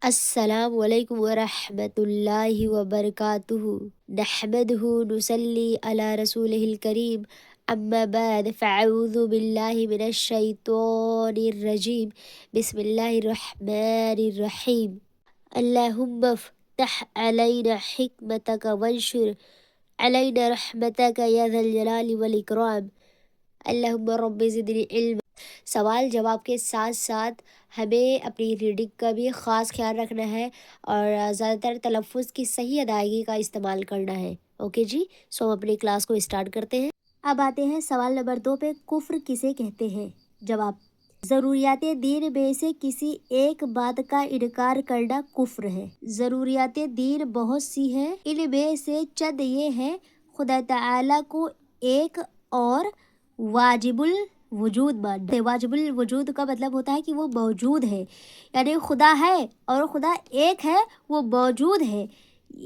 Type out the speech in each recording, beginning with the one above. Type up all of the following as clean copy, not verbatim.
السلام علیکم ورحمۃ اللہ وبرکاتہ نحمدہ نصلی علی رسولہ الکریم اما بعد فاعوذ باللہ من الشیطان الرجیم بسم اللہ الرحمن الرحیم اللہم افتح علینا حکمتک وانشر علینا رحمتک یا ذا الجلال والاکرام اللہم رب زدنی علم۔ سوال جواب کے ساتھ ساتھ ہمیں اپنی ریڈنگ کا بھی خاص خیال رکھنا ہے اور زیادہ تر تلفظ کی صحیح ادائیگی کا استعمال کرنا ہے۔ اوکے جی، سو ہم اپنی کلاس کو اسٹارٹ کرتے ہیں۔ اب آتے ہیں سوال نمبر 2 پہ، کفر کسے کہتے ہیں؟ جواب، ضروریات دین میں سے کسی ایک بات کا انکار کرنا کفر ہے۔ ضروریات دین بہت سی ہیں، ان میں سے چند یہ ہے: خدا تعالیٰ کو ایک اور واجب الوجود ماننا۔ واجب الوجود کا مطلب ہوتا ہے کہ وہ موجود ہے، یعنی خدا ہے اور خدا ایک ہے، وہ موجود ہے۔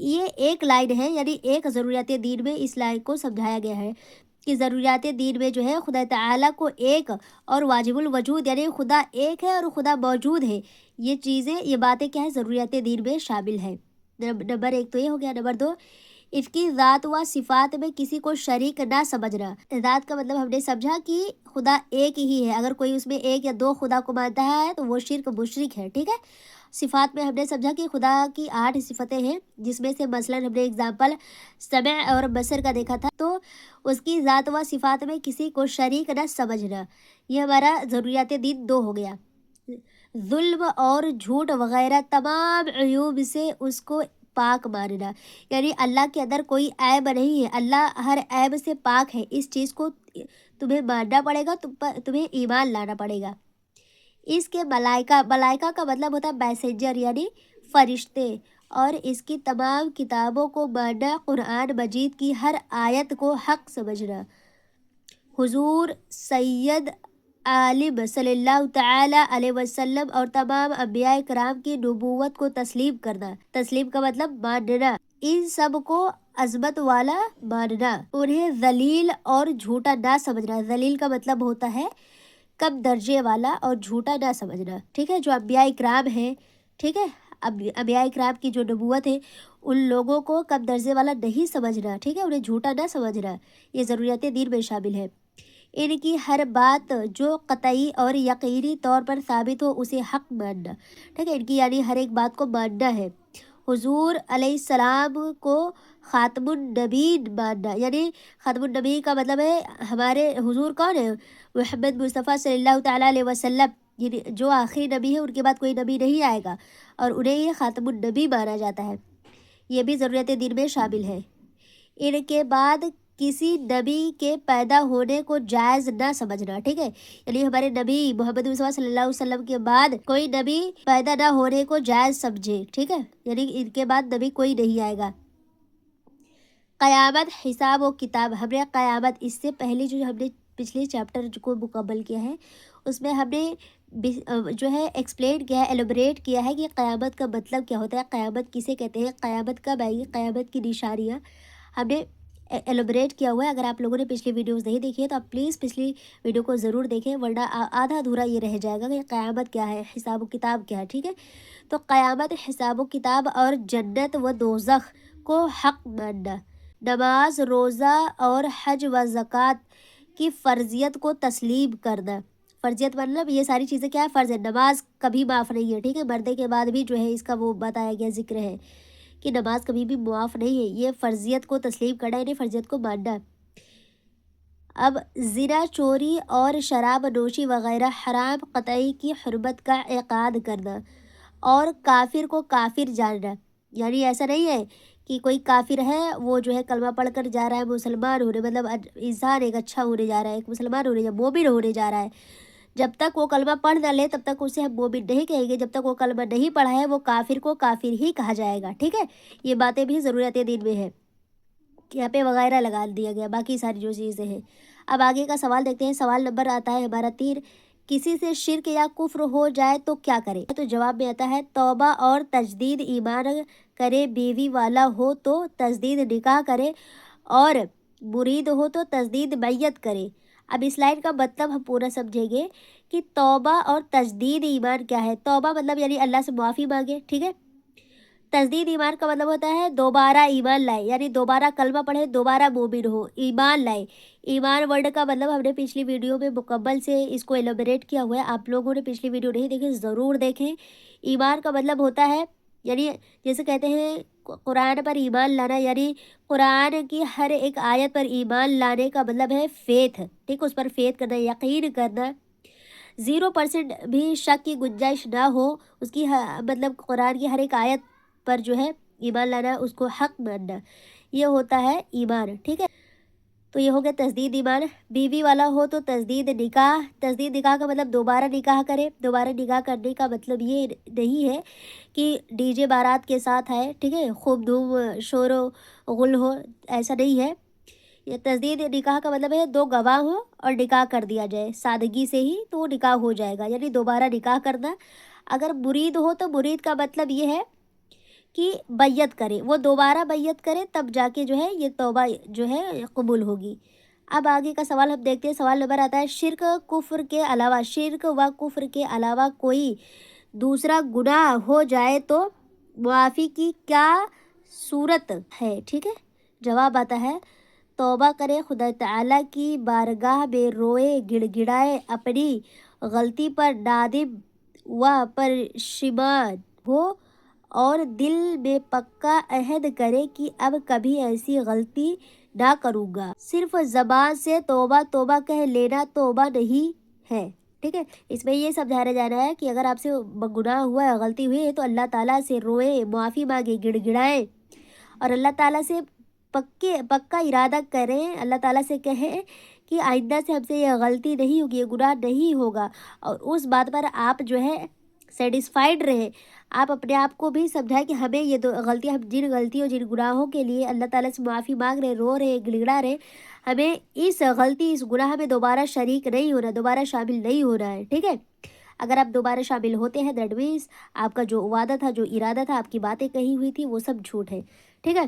یہ ایک لائن ہے، یعنی ایک ضروریات دین میں اس لائن کو سمجھایا گیا ہے کہ ضروریات دین میں جو ہے خدا تعالیٰ کو ایک اور واجب الوجود، یعنی خدا ایک ہے اور خدا موجود ہے، یہ چیزیں، یہ باتیں کیا ہے، ضروریات دین میں شامل ہے۔ نمبر 1 تو یہ ہو گیا۔ نمبر 2، اس کی ذات و صفات میں کسی کو شریک نہ سمجھنا۔ ذات کا مطلب ہم نے سمجھا کہ خدا ایک ہی ہے، اگر کوئی اس میں ایک یا دو خدا کو مانتا ہے تو وہ شرک مشرک ہے، ٹھیک ہے۔ صفات میں ہم نے سمجھا کہ خدا کی 8 صفتیں ہیں، جس میں سے مثلا ہم نے اگزامپل سمع اور بصر کا دیکھا تھا، تو اس کی ذات و صفات میں کسی کو شریک نہ سمجھنا، یہ ہمارا ضروریات دین 2 ہو گیا۔ ظلم اور جھوٹ وغیرہ تمام عیوب سے اس کو پاک ماننا، یعنی اللہ کے اندر کوئی عیب نہیں ہے، اللہ ہر عیب سے پاک ہے، اس چیز کو تمہیں ماننا پڑے گا، تمہیں ایمان لانا پڑے گا۔ اس کے ملائکہ کا مطلب ہوتا ہے میسنجر، یعنی فرشتے، اور اس کی تمام کتابوں کو ماننا، قرآن مجید کی ہر آیت کو حق سمجھنا، حضور سید عالم صلی اللہ تعالی علیہ وسلم اور تمام انبیاء کرام کی نبوت کو تسلیم کرنا۔ تسلیم کا مطلب ماننا، ان سب کو عظمت والا ماننا، انہیں ذلیل اور جھوٹا نہ سمجھنا۔ ذلیل کا مطلب ہوتا ہے کم درجے والا، اور جھوٹا نہ سمجھنا، ٹھیک ہے۔ جو انبیاء کرام ہیں، ٹھیک ہے، انبیاء کرام کی جو نبوت ہے، ان لوگوں کو کم درجے والا نہیں سمجھنا، ٹھیک ہے، انہیں جھوٹا نہ سمجھنا، یہ ضروریات دین میں شامل ہے۔ ان کی ہر بات جو قطعی اور یقینی طور پر ثابت ہو اسے حق ماننا، ٹھیک ہے، ان کی یعنی ہر ایک بات کو ماننا ہے۔ حضور علیہ السلام کو خاتم النبیین ماننا، یعنی خاتم النبی کا مطلب ہے ہمارے حضور کون ہے؟ محمد مصطفیٰ صلی اللہ تعالیٰ علیہ وسلم، یعنی جو آخری نبی ہے، ان کے بعد کوئی نبی نہیں آئے گا، اور انہیں یہ خاتم النبی مانا جاتا ہے، یہ بھی ضروریات دین میں شامل ہے۔ ان کے بعد کسی نبی کے پیدا ہونے کو جائز نہ سمجھنا، ٹھیک ہے، یعنی ہمارے نبی محمد مصطفیٰ صلی اللہ علیہ وسلم کے بعد کوئی نبی پیدا نہ ہونے کو جائز سمجھے، ٹھیک ہے، یعنی ان کے بعد نبی کوئی نہیں آئے گا۔ قیامت، حساب و کتاب، ہم نے قیامت، اس سے پہلے جو ہم نے پچھلے چیپٹر کو مکمل کیا ہے، اس میں ہم نے جو ہے ایکسپلین کیا ہے، ایلیبریٹ کیا ہے کہ قیامت کا مطلب کیا ہوتا ہے، قیامت کسے کہتے ہیں، قیامت کب آئے گی، قیامت کی نشانیاں ہم نے ایلیبریٹ کیا ہوا ہے۔ اگر آپ لوگوں نے پچھلی ویڈیوز نہیں دیکھی ہے تو آپ پلیز پچھلی ویڈیو کو ضرور دیکھیں، ورنہ آدھا ادھورا یہ رہ جائے گا کہ قیامت کیا ہے، حساب و کتاب کیا ہے، ٹھیک ہے۔ تو قیامت، حساب و کتاب اور جنت و دوزخ کو حق ماننا، نماز، روزہ اور حج و زکوٰۃ کی فرضیت کو تسلیم کرنا۔ فرضیت مطلب یہ ساری چیزیں کیا ہے، فرض ہے، نماز کبھی معاف نہیں ہے، ٹھیک ہے، مردے کے بعد بھی جو ہے اس کا وہ بتایا گیا ذکر ہے کہ نماز کبھی بھی معاف نہیں ہے، یہ فرضیت کو تسلیم کرنا، یعنی فرضیت کو ماننا۔ اب زنا، چوری اور شراب نوشی وغیرہ حرام قطعی کی حرمت کا اعتقاد کرنا، اور کافر کو کافر جاننا، یعنی ایسا نہیں ہے کہ کوئی کافر ہے وہ جو ہے کلمہ پڑھ کر جا رہا ہے مسلمان ہونے، مطلب انسان ایک اچھا ہونے جا رہا ہے، ایک مسلمان ہونے جا، مومن ہونے جا رہا ہے، جب تک وہ کلمہ پڑھ نہ لے تب تک اسے ہم مومن نہیں کہیں گے، جب تک وہ کلمہ نہیں پڑھا ہے وہ کافر کو کافر ہی کہا جائے گا، ٹھیک ہے۔ یہ باتیں بھی ضروریات دین میں ہے، یہاں پہ وغیرہ لگا دیا گیا، باقی ساری جو چیزیں ہیں۔ اب آگے کا سوال دیکھتے ہیں، سوال نمبر آتا ہے ہمارا 3، کسی سے شرک یا کفر ہو جائے تو کیا کرے؟ تو جواب میں آتا ہے توبہ اور تجدید ایمان کرے، بیوی والا ہو تو تجدید نکاح کرے، اور مرید ہو تو تجدید بیعت کرے۔ اب اس لائن کا مطلب ہم پورا سمجھیں گے کہ توبہ اور تجدید ایمان کیا ہے. توبہ مطلب یعنی اللہ سے معافی مانگے، ٹھیک ہے. تجدید ایمان کا مطلب ہوتا ہے دوبارہ ایمان لائے، یعنی دوبارہ کلمہ پڑھے، دوبارہ مومن ہو، ایمان لائے. ایمان ورڈ کا مطلب ہم نے پچھلی ویڈیو میں مکمل سے اس کو ایلوبریٹ کیا ہوا ہے. آپ لوگوں نے پچھلی ویڈیو نہیں دیکھی ضرور دیکھیں. ایمان کا مطلب ہوتا ہے یعنی جیسے کہتے ہیں قرآن پر ایمان لانا، یعنی قرآن کی ہر ایک آیت پر ایمان لانے کا مطلب ہے فیتھ، ٹھیک، اس پر فیتھ کرنا، یقین کرنا، 0% بھی شک کی گنجائش نہ ہو اس کی، مطلب قرآن کی ہر ایک آیت پر جو ہے ایمان لانا، اس کو حق ماننا، یہ ہوتا ہے ایمان، ٹھیک ہے. تو یہ ہو گیا تجدید ایمان. بیوی والا ہو تو تجدید نکاح. تجدید نکاح کا مطلب دوبارہ نکاح کرے. دوبارہ نکاح کرنے کا مطلب یہ نہیں ہے کہ ڈی جے بارات کے ساتھ آئے، ٹھیک ہے، خوب دھوم شور و غل ہو، ایسا نہیں ہے. یہ تجدید نکاح کا مطلب ہے دو گواہ ہو اور نکاح کر دیا جائے سادگی سے ہی، تو وہ نکاح ہو جائے گا، یعنی دوبارہ نکاح کرنا. اگر مرید ہو تو مرید کا مطلب یہ ہے کہ بیعت کرے، وہ دوبارہ بیعت کرے تب جا کے جو ہے یہ توبہ جو ہے قبول ہوگی. اب آگے کا سوال ہم دیکھتے ہیں. سوال نمبر آتا ہے شرک کفر کے علاوہ، شرک و کفر کے علاوہ کوئی دوسرا گناہ ہو جائے تو معافی کی کیا صورت ہے، ٹھیک ہے. جواب آتا ہے توبہ کرے، خدا تعالیٰ کی بارگاہ میں روئے گڑ گڑائے، اپنی غلطی پر نادم و پشیمان ہو اور دل میں پکا عہد کرے کہ اب کبھی ایسی غلطی نہ کروں گا. صرف زبان سے توبہ توبہ کہہ لینا توبہ نہیں ہے، ٹھیک ہے. اس میں یہ سمجھایا جانا ہے کہ اگر آپ سے گناہ ہوا ہے، غلطی ہوئی ہے، تو اللہ تعالیٰ سے روئے، معافی مانگے، گڑ گڑائیں اور اللہ تعالیٰ سے پکا ارادہ کریں، اللہ تعالیٰ سے کہیں کہ آئندہ سے ہم سے یہ غلطی نہیں ہوگی، یہ گناہ نہیں ہوگا. اور اس بات پر آپ جو ہے سیٹسفائیڈ رہے. آپ اپنے آپ کو بھی سمجھائیں کہ ہمیں یہ دو غلطیاں، ہم جن غلطیوں جن گناہوں کے لیے اللہ تعالیٰ سے معافی مانگ رہے، رو رہے، گڑگڑا رہے، ہمیں اس غلطی، اس گناہ میں دوبارہ شریک نہیں ہونا، دوبارہ شامل نہیں ہونا ہے، ٹھیک ہے. اگر آپ دوبارہ شامل ہوتے ہیں دیٹ مینس آپ کا جو وعدہ تھا، جو ارادہ تھا، آپ کی باتیں کہی ہوئی تھی، وہ سب جھوٹ ہے، ٹھیک ہے.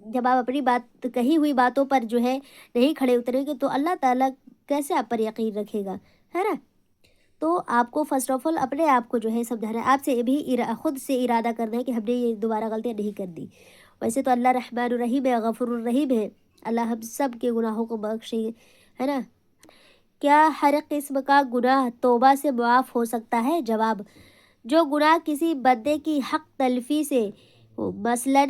جب آپ اپنی بات کہی ہوئی باتوں پر جو ہے نہیں کھڑے اتریں گے تو اللہ تعالیٰ کیسے آپ پر یقین رکھے گا، ہے نا. تو آپ کو فرسٹ آف آل اپنے آپ کو جو ہے سمجھانا ہے، آپ سے بھی خود سے ارادہ کرنا ہے کہ ہم نے یہ دوبارہ غلطیاں نہیں کرنی. ویسے تو اللہ رحمن الرحیم ہے، غفور الرحیم ہے، اللہ ہم سب کے گناہوں کو بخشے، ہے نا. کیا ہر قسم کا گناہ توبہ سے معاف ہو سکتا ہے؟ جواب، جو گناہ کسی بندے کی حق تلفی سے، مثلا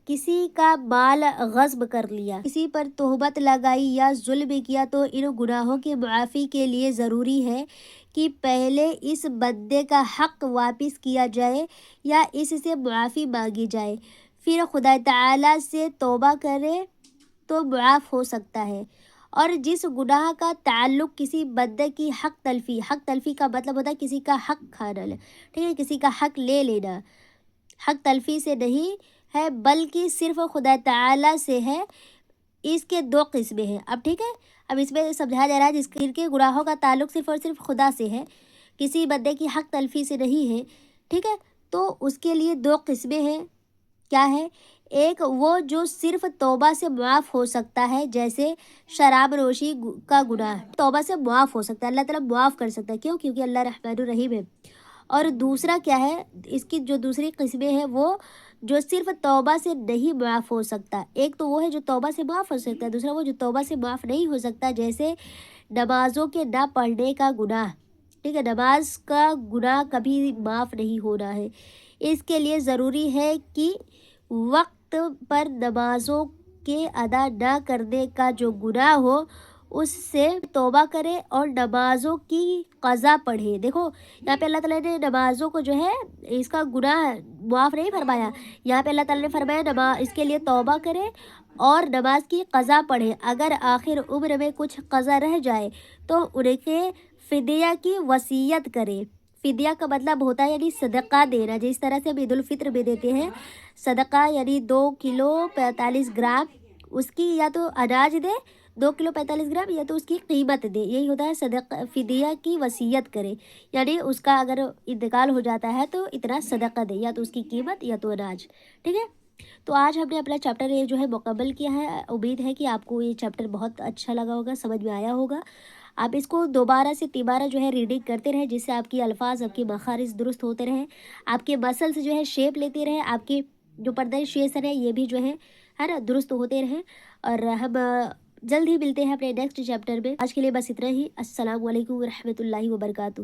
کسی کا مال غصب کر لیا، کسی پر تہمت لگائی یا ظلم کیا، تو ان گناہوں کی معافی کے لیے ضروری ہے کہ پہلے اس بندے کا حق واپس کیا جائے یا اس سے معافی مانگی جائے، پھر خدا تعالیٰ سے توبہ کرے تو معاف ہو سکتا ہے. اور جس گناہ کا تعلق کسی بندے کی حق تلفی کا مطلب ہوتا ہے کسی کا حق کھانا، ٹھیک ہے، کسی کا حق لے لینا، حق تلفی سے نہیں ہے بلکہ صرف خدا تعالیٰ سے ہے. اس کے دو قسمیں ہیں. اب ٹھیک ہے، اب اس میں سمجھایا جا رہا ہے جن کے گناہوں کا تعلق صرف اور صرف خدا سے ہے، کسی بندے کی حق تلفی سے نہیں ہے، ٹھیک ہے. تو اس کے لیے دو قسمیں ہیں. کیا ہے؟ ایک وہ جو صرف توبہ سے معاف ہو سکتا ہے، جیسے شراب نوشی کا گناہ توبہ سے معاف ہو سکتا ہے، اللہ تعالیٰ معاف کر سکتا ہے، کیوں؟ کیونکہ اللہ رحمن الرحیم ہے. اور دوسرا کیا ہے، اس کی جو دوسری قسمیں ہیں وہ جو صرف توبہ سے نہیں معاف ہو سکتا. ایک تو وہ ہے جو توبہ سے معاف ہو سکتا ہے، دوسرا وہ جو توبہ سے معاف نہیں ہو سکتا، جیسے نمازوں کے نہ پڑھنے کا گناہ، ٹھیک ہے. نماز کا گناہ کبھی معاف نہیں ہونا ہے. اس کے لیے ضروری ہے کہ وقت پر نمازوں کے ادا نہ کرنے کا جو گناہ ہو اس سے توبہ کرے اور نمازوں کی قضا پڑھے. دیکھو یہاں پہ اللہ تعالیٰ نے نمازوں کو جو ہے اس کا گناہ معاف نہیں فرمایا، یہاں پہ اللہ تعالیٰ نے فرمایا اس کے لیے توبہ کرے اور نماز کی قضا پڑھے. اگر آخر عمر میں کچھ قضا رہ جائے تو ان کے فدیہ کی وصیت کرے. فدیہ کا مطلب ہوتا ہے یعنی صدقہ دینا، جس طرح سے ہم عید الفطر میں دیتے ہیں صدقہ، یعنی 2 کلو 45 گرام اس کی یا تو اناج دے، 2 کلو 45 گرام، یا تو اس کی قیمت دے. یہی ہوتا ہے صدقہ. فدیہ کی وصیت کرے یعنی اس کا اگر انتقال ہو جاتا ہے تو اتنا صدقہ دے، یا تو اس کی قیمت یا تو اناج، ٹھیک ہے. تو آج ہم نے اپنا چیپٹر یہ جو ہے مکمل کیا ہے. امید ہے کہ آپ کو یہ چیپٹر بہت اچھا لگا ہوگا، سمجھ میں آیا ہوگا. آپ اس کو دوبارہ سے تیبارہ جو ہے ریڈنگ کرتے رہیں، جس سے آپ کی الفاظ، آپ کے مخارج درست ہوتے رہیں، آپ کے مسلس جو ہے شیپ لیتے رہیں، آپ کے جو پردہ شیسر ہے یہ بھی جو ہے نا درست ہوتے رہیں۔ اور ہم جلد ہی ملتے ہیں اپنے نیکسٹ چیپٹر میں۔ آج کے لیے بس اتنا ہی۔ السلام علیکم ورحمۃ اللہ وبرکاتہ۔